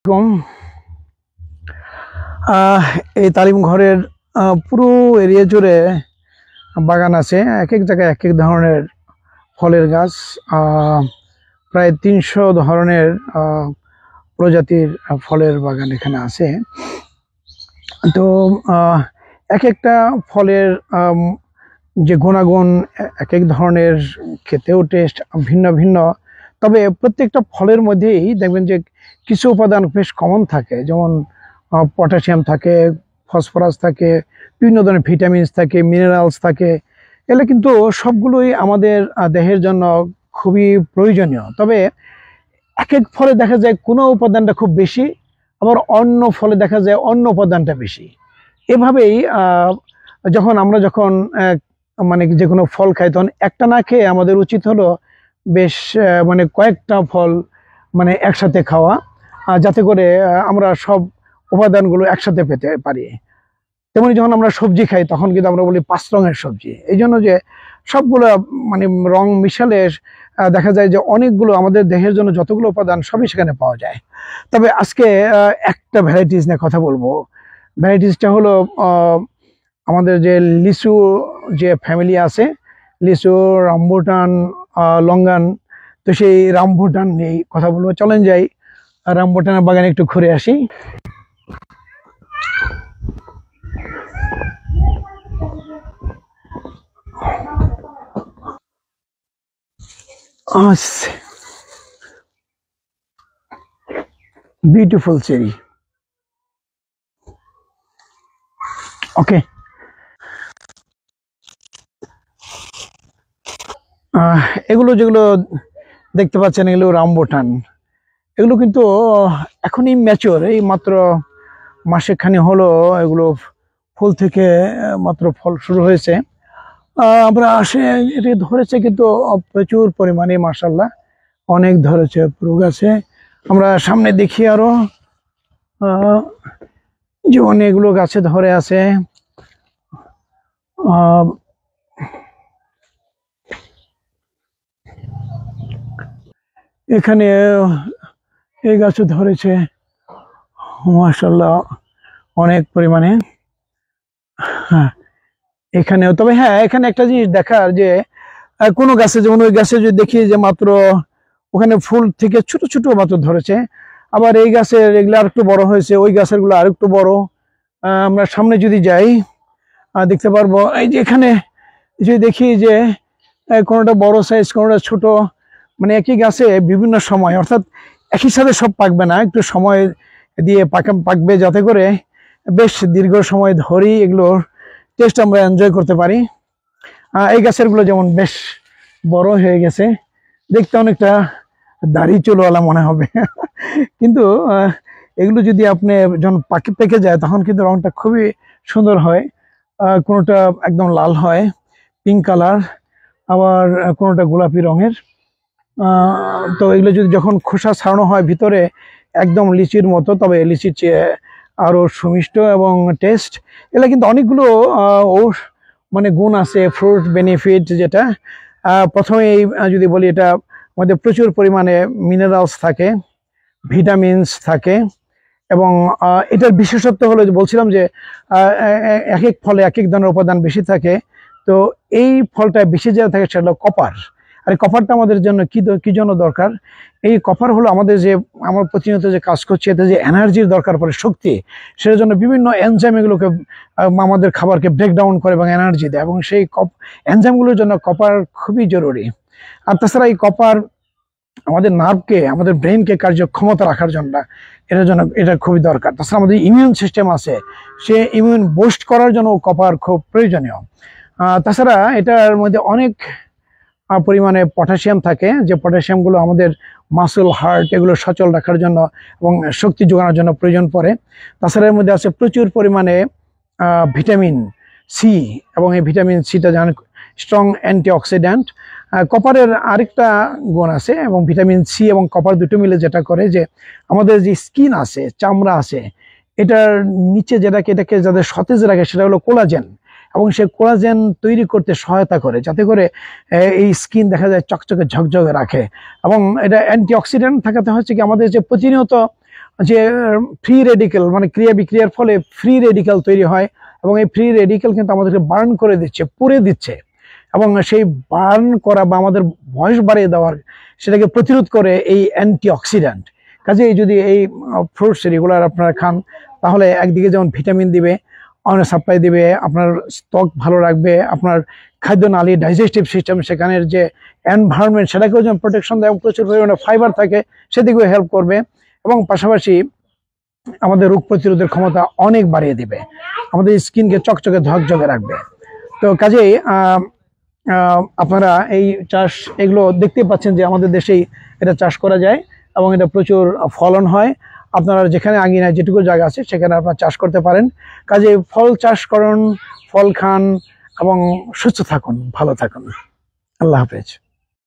কম এই তালিম ঘরের পুরো এরিয়া জুড়ে বাগান আছে। এক এক জায়গায় এক এক ধরনের ফলের গাছ, প্রায় 300 ধরনের প্রজাতির ফলের বাগান এখানে আছে। তো এক একটা ফলের যে গুণাগুণ এক এক ধরনের, খেতেও টেস্ট ভিন্ন ভিন্ন। তবে প্রত্যেকটা ফলের মধ্যেই দেখবেন যে কিছু উপাদান বেশ কমন থাকে, যেমন পটাশিয়াম থাকে, ফসফরাস থাকে, বিভিন্ন ধরনের ভিটামিনস থাকে, মিনারেলস থাকে। এগুলো কিন্তু সবগুলোই আমাদের দেহের জন্য খুবই প্রয়োজনীয়। তবে এক এক ফলে দেখা যায় কোনো উপাদানটা খুব বেশি, আবার অন্য ফলে দেখা যায় অন্য উপাদানটা বেশি। এভাবেই আমরা যখন মানে যে কোনো ফল খাই, তখন একটা না খেয়ে আমাদের উচিত হলো বেশ মানে কয়েকটা ফল মানে একসাথে খাওয়া, যাতে করে আমরা সব উপাদানগুলো একসাথে পেতে পারি। তেমনি যখন আমরা সবজি খাই, তখন কিন্তু আমরা বলি 5 রঙের সবজি। এই জন্য যে সবগুলো মানে রং মিশালে দেখা যায় যে অনেকগুলো আমাদের দেহের জন্য যতগুলো উপাদান সবই সেখানে পাওয়া যায়। তবে আজকে একটা ভ্যারাইটিস নিয়ে কথা বলবো। ভ্যারাইটিসটা হলো আমাদের যে লিচু যে ফ্যামিলি আছে, লিচু, রামবুটান, লঙ্গান। তো সেই রামবুটান নিয়ে কথা বলবো। চলেন যাই রামবুটানের বাগানে একটু ঘুরে আসি। Beautiful cherry. ওকে, এগুলো যেগুলো দেখতে পাচ্ছেন, এগুলো রামবুটান। এগুলো কিন্তু এখনই ম্যাচিওর, এই মাত্র মাসেখানি হলো এগুলো ফুল থেকে মাত্র ফল শুরু হয়েছে। আমরা এটি ধরেছে কিন্তু প্রচুর পরিমাণে, মাশাআল্লাহ অনেক ধরেছে পুরো গাছে। আমরা সামনে দেখি আরো যে অনেকগুলো গাছে ধরে আছে। এখানে এই গাছে ধরেছে মাশাআল্লাহ অনেক পরিমাণে। হ্যাঁ, এখানেও। তবে হ্যাঁ, এখানে একটা জিনিস দেখার, যে কোনো গাছে, যেমন ওই গাছে যদি দেখি যে মাত্র ওখানে ফুল থেকে ছোট ছোট মাত্র ধরেছে, আবার এই গাছের এগুলো আর একটু বড় হয়েছে, ওই গাছের গুলো আর একটু বড়। আমরা সামনে যদি যাই দেখতে পারবো, এই যে এখানে যদি দেখি যে কোনোটা বড় সাইজ, কোনোটা ছোট, মানে একই গাছে বিভিন্ন সময়, অর্থাৎ একই সাথে সব পাকবে না, একটু সময় দিয়ে পাকবে, যাতে করে বেশ দীর্ঘ সময় ধরেই এগুলোর টেস্ট আমরা এনজয় করতে পারি। এই গাছের গুলো যেমন বেশ বড় হয়ে গেছে, দেখতে অনেকটা দাড়ি চুলওয়ালা মনে হবে কিন্তু এগুলো যদি আপনি যখন পেকে যায়, তখন কিন্তু রংটা খুবই সুন্দর হয়। কোনোটা একদম লাল হয়, পিঙ্ক কালার, আবার কোনোটা গোলাপি রঙের। তো এগুলো যদি যখন খোসা ছাড়ানো হয় ভিতরে, একদম লিচির মতো, তবে লিচির চেয়ে আরো সুমিষ্ট এবং টেস্ট। এগুলো কিন্তু অনেকগুলো মানে গুণ আছে, ফ্রুট বেনিফিট। যেটা প্রথমেই যদি বলি, এটা মধ্যে প্রচুর পরিমাণে মিনারেলস থাকে, ভিটামিনস থাকে, এবং এটার বিশেষত্ব হলো যে বলছিলাম যে এক এক ফলে এক এক ধরনের উপাদান বেশি থাকে। তো এই ফলটা বেশি যেটা থাকে সেটা হলো কপার। আর এই কপারটা আমাদের জন্য কি জন্য দরকার? এই কপার হলো আমাদের যে আমরা প্রতিনিয়ত যে কাজ করছি, এতে যে এনার্জির দরকার পড়ে, শক্তি, সেটার জন্য বিভিন্ন এনজাইম এগুলোকে আমাদের খাবারকে ব্রেকডাউন করে এবং এনার্জি দেয়, এবং সেই এনজাইমগুলোর জন্য কপার খুবই জরুরি। আর তাছাড়া এই কপার আমাদের নার্ভকে, আমাদের ব্রেনকে কার্যক্ষমতা রাখার জন্য, এটার জন্য এটা খুবই দরকার। তাছাড়া আমাদের ইমিউন সিস্টেম আছে, সে ইমিউন বুস্ট করার জন্য কপার খুব প্রয়োজনীয়। তাছাড়া এটার মধ্যে অনেক পরিমাণে পটাশিয়াম থাকে, যে পটাশিয়ামগুলো আমাদের মাসল, হার্ট এগুলো সচল রাখার জন্য এবং শক্তি যোগানোর জন্য প্রয়োজন পড়ে। তাছাড়া এর মধ্যে আছে প্রচুর পরিমাণে ভিটামিন সি, এবং এই ভিটামিন সিটা জানেন স্ট্রং অ্যান্টিঅক্সিডেন্ট। কপারের আরেকটা গুণ আছে, এবং ভিটামিন সি এবং কপার দুটো মিলে যেটা করে, যে আমাদের যে স্কিন আছে, চামড়া আছে, এটার নিচে এটাকে যাদের সতেজ রাখে, সেটা হলো কোলাজেন। এবং সে কোলাজেন তৈরি করতে সহায়তা করে, যাতে করে এই স্কিন দেখা যায় চকচকে ঝকঝকে রাখে। এবং এটা অ্যান্টিঅক্সিডেন্ট থাকাতে হচ্ছে কি, আমাদের যে প্রতিনিয়ত যে ফ্রি রেডিকেল মানে ক্রিয়া বিক্রিয়ার ফলে ফ্রি রেডিকেল তৈরি হয়, এবং এই ফ্রি রেডিকেল কিন্তু আমাদেরকে বার্ন করে দিচ্ছে, পুড়ে দিচ্ছে, এবং সেই বার্ন করা বা আমাদের বয়স বাড়িয়ে দেওয়ার সেটাকে প্রতিরোধ করে এই অ্যান্টিঅক্সিডেন্ট। কাজেই যদি এই ফ্রুটস রেগুলার আপনারা খান, তাহলে একদিকে যেমন ভিটামিন দিবে, অনেক সাপ্লাই দিবে, আপনার ত্বক ভালো রাখবে, আপনার খাদ্য নালী ডাইজেস্টিভ সিস্টেম সেখানের যে এনভায়রনমেন্ট সেটাকেও যেমন প্রোটেকশন দেয়, প্রচুর পরিমাণে ফাইবার থাকে সেদিকেও হেল্প করবে, এবং পাশাপাশি আমাদের রোগ প্রতিরোধের ক্ষমতা অনেক বাড়িয়ে দিবে, আমাদের স্কিনকে চকচকে ঝকঝকে রাখবে। তো কাজেই আপনারা এই চাষ এগুলো দেখতে পাচ্ছেন যে আমাদের দেশেই এটা চাষ করা যায় এবং এটা প্রচুর ফলন হয়। আপনারা যেখানে আঙিনায় যেটুকু জায়গা আছে সেখানে আপনারা চাষ করতে পারেন। কাজে ফল চাষ করুন, ফল খান এবং সুস্থ থাকুন, ভালো থাকুন। আল্লাহ হাফেজ।